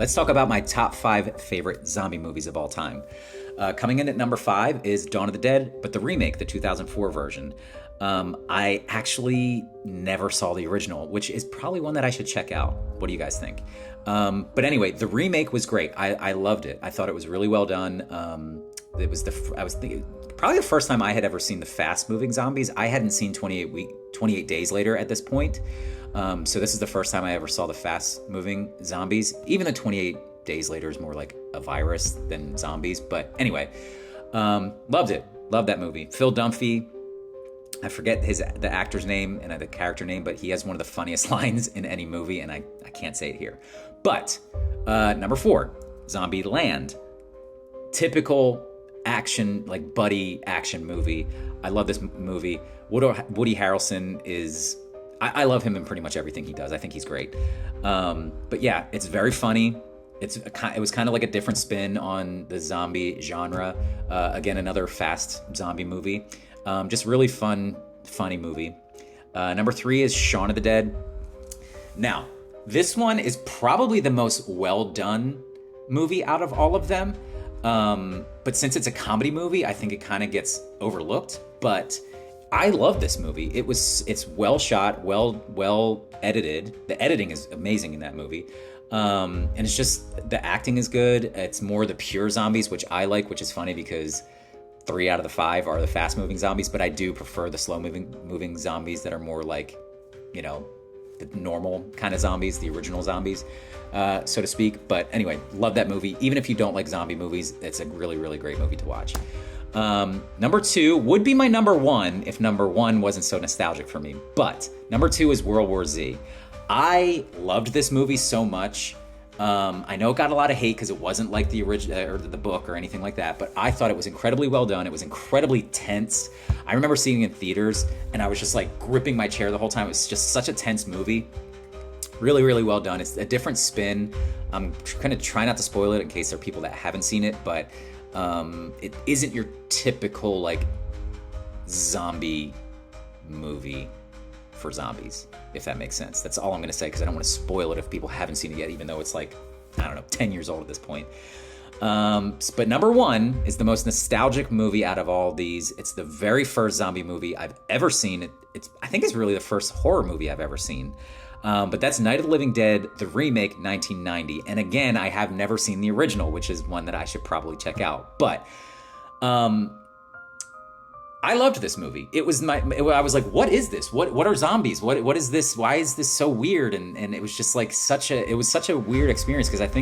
let's talk about my top 5 favorite zombie movies of all time. Coming in at number 5 is Dawn of the Dead, but the remake, the 2004 version. I actually never saw the original, which is probably one that I should check out. What do you guys think? But anyway, the remake was great. I loved it. I thought it was really well done. It was I was thinking probably the first time I had ever seen the fast moving zombies. I hadn't seen 28 Days Later at this point. So this is the first time I ever saw the fast moving zombies. Even the 28 Days Later is more like a virus than zombies. But anyway, loved it. Loved that movie. Phil Dunphy. I forget the actor's name and the character name, but he has one of the funniest lines in any movie, and I can't say it here. But number 4, Zombieland. Typical action, like buddy action movie. I love this movie. Woody Harrelson is... I love him in pretty much everything he does. I think he's great. But yeah, it's very funny. It was kind of like a different spin on the zombie genre. Again, another fast zombie movie. Just really fun, funny movie. Number 3 is Shaun of the Dead. Now, this one is probably the most well done movie out of all of them. But since it's a comedy movie, I think it kind of gets overlooked. But I love this movie. It's well shot, well edited. The editing is amazing in that movie. And it's just, the acting is good. It's more the pure zombies, which I like, which is funny because 3 out of the 5 are the fast moving zombies, but I do prefer the slow moving zombies that are more like, the normal kind of zombies, the original zombies, so to speak. But anyway, love that movie. Even if you don't like zombie movies, it's a really, really great movie to watch. Number 2 would be my number 1 if number 1 wasn't so nostalgic for me. But number 2 is World War Z. I loved this movie so much. I know it got a lot of hate because it wasn't like the original or the book or anything like that, but I thought it was incredibly well done. It was incredibly tense. I remember seeing it in theaters and I was just like gripping my chair the whole time. It was just such a tense movie. Really, really well done. It's a different spin. I'm kind of trying not to spoil it in case there are people that haven't seen it, but it isn't your typical like zombie movie for zombies, if that makes sense. That's all I'm going to say because I don't want to spoil it if people haven't seen it yet, even though it's like, I don't know, 10 years old at this point. But number 1 is the most nostalgic movie out of all these. It's the very first zombie movie I've ever seen. I think it's really the first horror movie I've ever seen. But that's Night of the Living Dead, the remake, 1990. And again, I have never seen the original, which is one that I should probably check out. But I loved this movie. I was like, what is this? What are zombies? What is this? Why is this so weird? And it was just like such a weird experience because I think